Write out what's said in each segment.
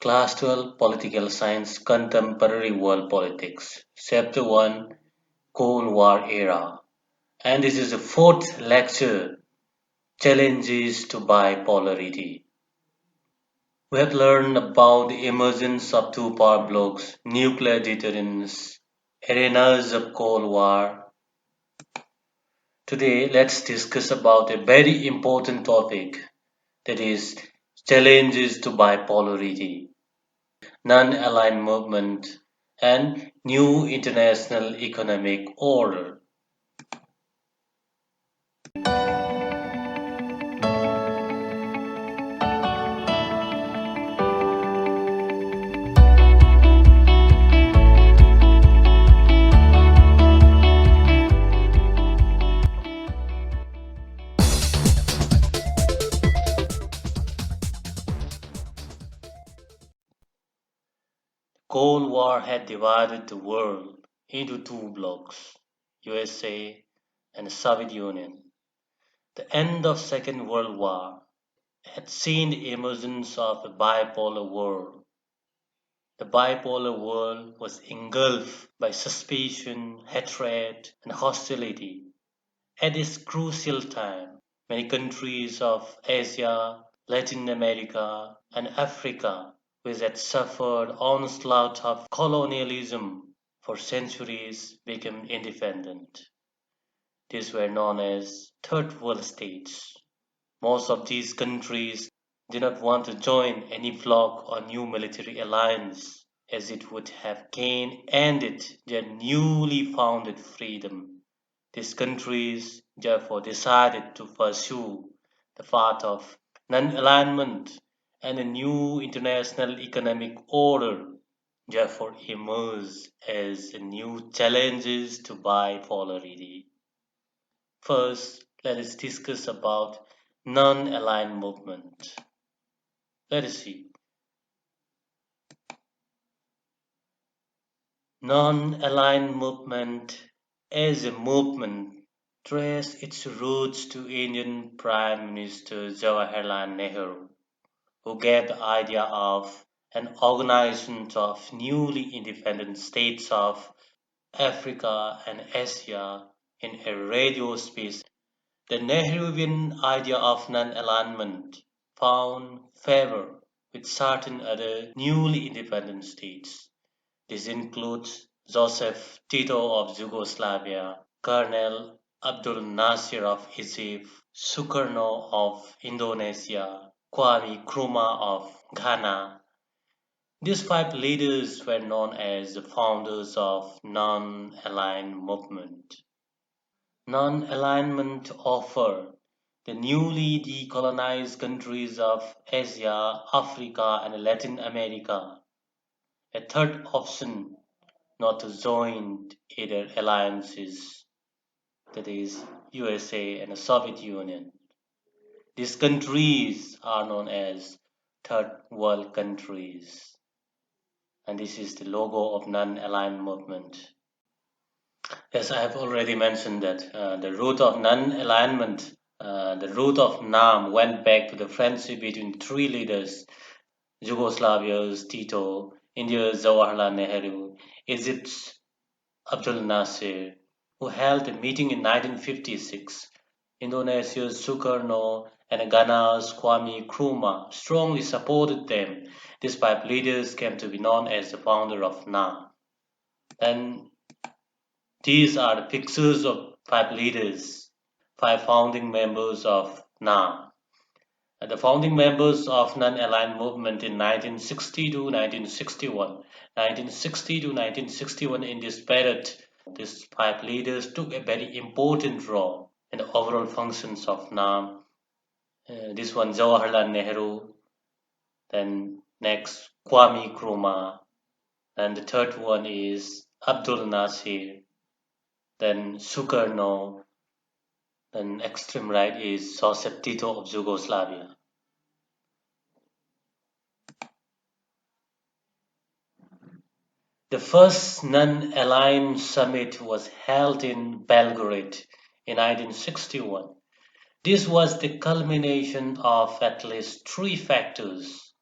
Class 12 Political Science Contemporary World Politics, Chapter 1 Cold War Era. And this is the fourth lecture Challenges to Bipolarity. We have learned about the emergence of two power blocs, nuclear deterrence, arenas of Cold War. Today, let's discuss about a very important topic, that is challenges to bipolarity, non-aligned movement, and new international economic order. Cold War had divided the world into two blocs, USA and the Soviet Union. The end of Second World War had seen the emergence of a bipolar world. The bipolar world was engulfed by suspicion, hatred, and hostility. At this crucial time, many countries of Asia, Latin America, and Africa, which had suffered onslaught of colonialism for centuries, became independent. These were known as Third World States. Most of these countries did not want to join any bloc or new military alliance, as it would have ended their newly founded freedom. These countries therefore decided to pursue the path of non-alignment, and a new international economic order therefore emerged as new challenges to bipolarity. First, let us discuss about non-aligned movement. Let us see. Non-aligned movement as a movement traces its roots to Indian Prime Minister Jawaharlal Nehru, who gave the idea of an organization of newly independent states of Africa and Asia in a radio space. The Nehruvian idea of non-alignment found favor with certain other newly independent states. This includes Joseph Tito of Yugoslavia, Colonel Abdul Nasir of Egypt, Sukarno of Indonesia, Kwame Nkrumah of Ghana. These five leaders were known as the founders of non-aligned movement. Non-alignment offered the newly decolonized countries of Asia, Africa, and Latin America a third option not to join either alliances, that is, USA and the Soviet Union. These countries are known as third world countries, and this is the logo of non-aligned movement. As I have already mentioned that the root of non-alignment, the root of NAM went back to the friendship between three leaders, Yugoslavia's Tito, India's Jawaharlal Nehru, Egypt's Abdul Nasir, who held a meeting in 1956. Indonesia's Sukarno and Ghana's Kwame Nkrumah strongly supported them. These five leaders came to be known as the founder of NAM. And these are the pictures of five leaders, five founding members of NAM. The founding members of non-aligned movement in 1960 to 1961. 1960 to 1961, in this period, these five leaders took a very important role in the overall functions of NAM. This one, Jawaharlal Nehru, then next Kwame Nkrumah, and the third one is Abdul Nasir, then Sukarno, then extreme right is Joseph Tito of Yugoslavia. The first non-aligned summit was held in Belgrade in 1961. This was the culmination of at least three factors.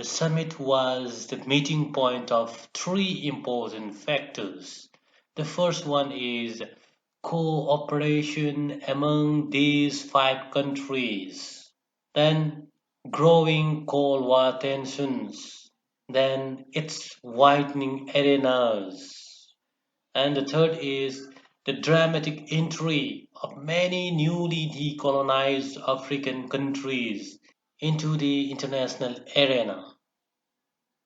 The summit was the meeting point of three important factors. The first one is cooperation among these five countries. Then growing Cold War tensions. Then its widening arenas. And the third is the dramatic entry of many newly decolonized African countries into the international arena.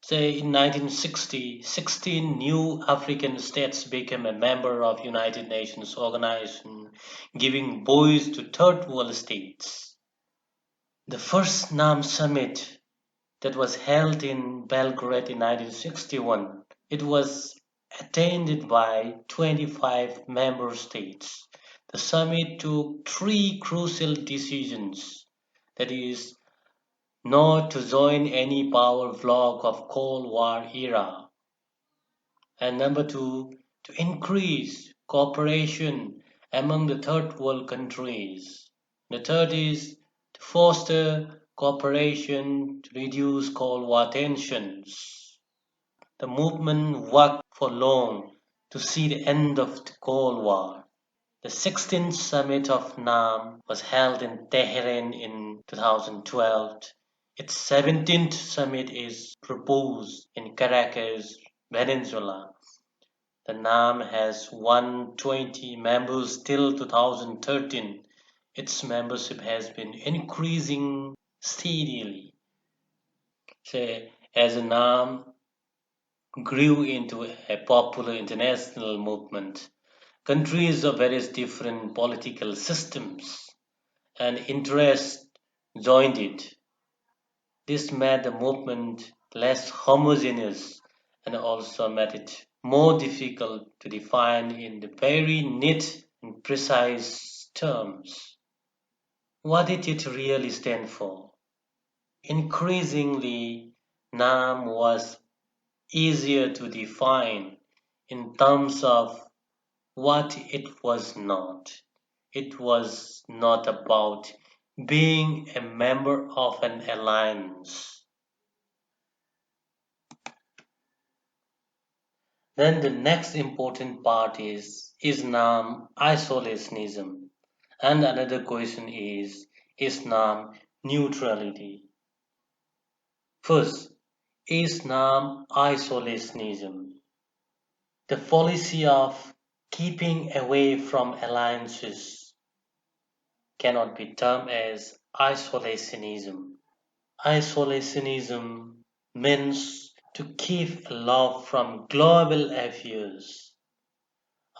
Say in 1960, 16 new African states became a member of United Nations organization, giving voice to third world states. The first NAM summit that was held in Belgrade in 1961, it was attended by 25 member states. The summit took three crucial decisions, that is, not to join any power bloc of Cold War era, and number two, to increase cooperation among the third world countries. The third is to foster cooperation to reduce Cold War tensions. The movement worked for long to see the end of the Cold War. The 16th summit of NAM was held in Tehran in 2012. Its 17th summit is proposed in Caracas, Venezuela. The NAM has 120 members till 2013. Its membership has been increasing steadily. Say, as the NAM grew into a popular international movement, countries of various different political systems and interests joined it. This made the movement less homogeneous and also made it more difficult to define in the very neat and precise terms. What did it really stand for? Increasingly, NAM was easier to define in terms of what it was not. It was not about being a member of an alliance. Then the next important part is NAM isolationism? And another question is NAM neutrality? First, is NAM isolationism? The policy of keeping away from alliances cannot be termed as isolationism. Isolationism means to keep aloof from global affairs.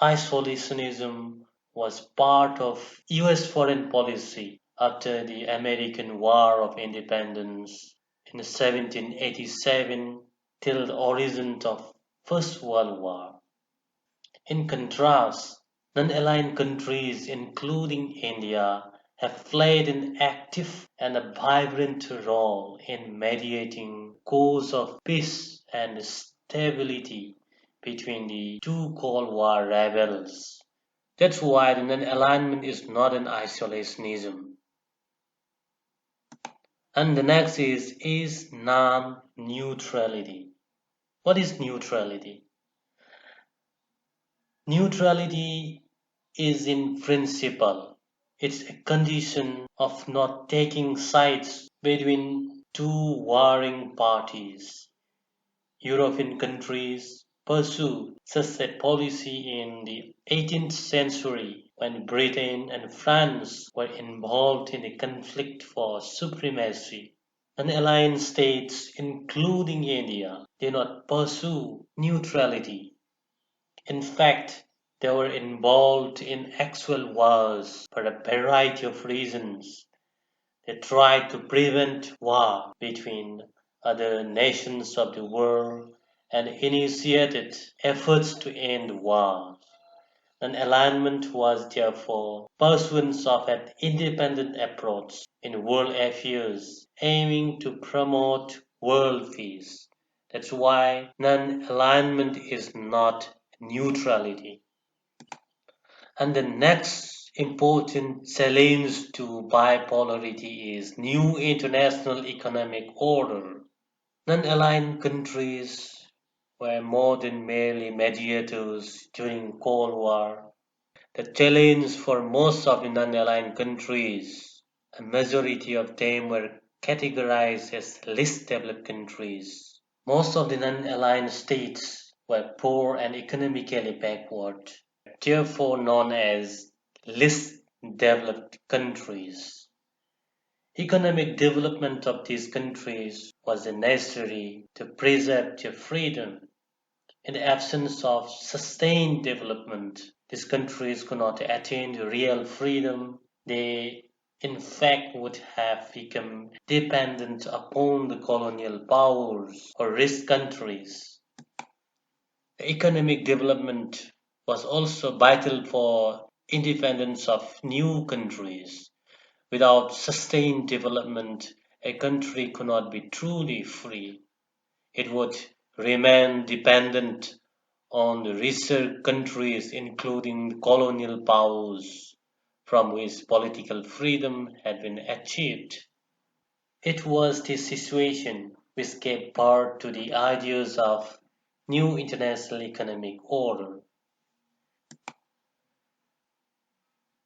Isolationism was part of US foreign policy after the American War of Independence in 1787 till the origin of First World War. In contrast, non-aligned countries including India have played an active and a vibrant role in mediating cause of peace and stability between the two Cold War rebels. That's why the non-alignment is not an isolationism. And the next is NAM neutrality? What is neutrality? Neutrality is in principle. It's a condition of not taking sides between two warring parties. European countries pursued such a policy in the 18th century when Britain and France were involved in a conflict for supremacy. Non-aligned states, including India, did not pursue neutrality. In fact, they were involved in actual wars for a variety of reasons. They tried to prevent war between other nations of the world and initiated efforts to end war. An alignment was therefore pursuance of an independent approach in world affairs aiming to promote world peace. That's why non-alignment is not neutrality. And the next important challenge to bipolarity is new international economic order. Non-aligned countries were more than merely mediators during Cold War. The challenge for most of the non-aligned countries, a majority of them were categorized as least developed countries. Most of the non-aligned states were poor and economically backward, therefore known as least developed countries. Economic development of these countries was necessary to preserve their freedom. In the absence of sustained development, these countries could not attain real freedom. They, in fact, would have become dependent upon the colonial powers or rich countries. The economic development was also vital for independence of new countries. Without sustained development, a country could not be truly free. It would remain dependent on the richer countries, including the colonial powers, from which political freedom had been achieved. It was this situation which gave birth to the ideas of new international economic order.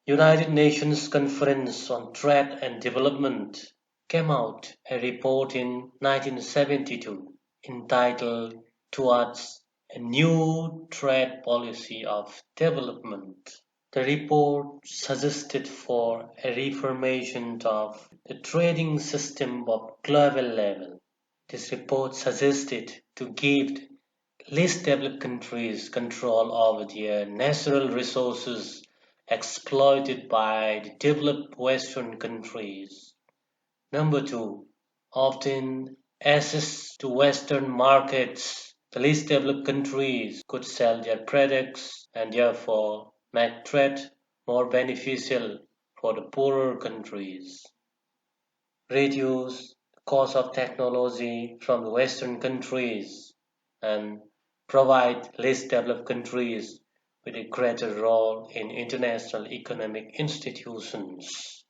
United Nations Conference on Trade and Development came out a report in 1972 entitled Towards a New Trade Policy of Development. The report suggested for a reformation of the trading system of global level. This report suggested to give least developed countries control over their natural resources exploited by the developed Western countries. Number two, obtain access to Western markets. The least developed countries could sell their products and therefore make trade more beneficial for the poorer countries. Reduce the cost of technology from the Western countries and provide less developed countries with a greater role in international economic institutions.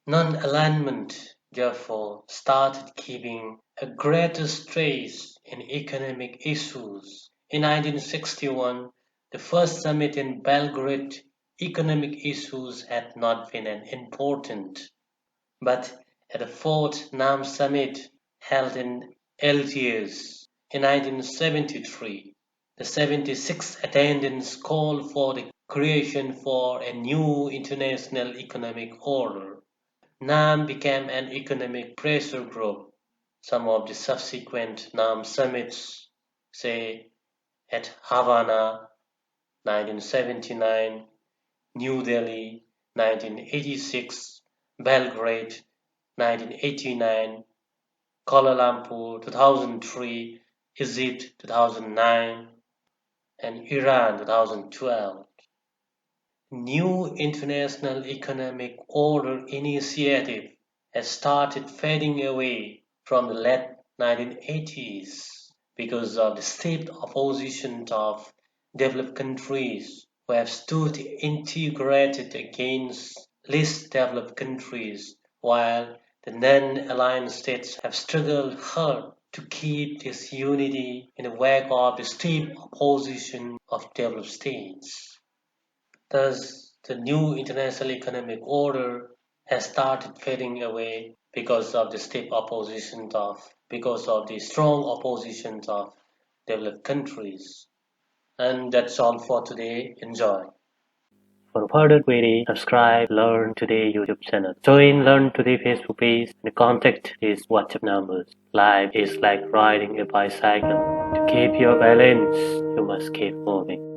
Non-alignment, therefore, started keeping a greater stress in economic issues. In 1961, the first summit in Belgrade, economic issues had not been an important, but at the fourth NAM summit held in Algiers in 1973, the 76 attendants called for the creation for a new international economic order. NAM became an economic pressure group. Some of the subsequent NAM summits, say at Havana 1979, New Delhi 1986, Belgrade 1989, Kuala Lumpur 2003, Egypt 2009, and Iran 2012. New international economic order initiative has started fading away from the late 1980s because of the steep opposition of developed countries who have stood integrated against least developed countries, while the non-aligned states have struggled hard to keep this unity in the wake of the steep opposition of developed states. Thus, the new international economic order has started fading away because of the strong opposition of developed countries. And that's all for today. Enjoy. For further query, subscribe Learn Today YouTube channel. Join Learn Today Facebook page. The contact is WhatsApp numbers. Life is like riding a bicycle. To keep your balance, you must keep moving.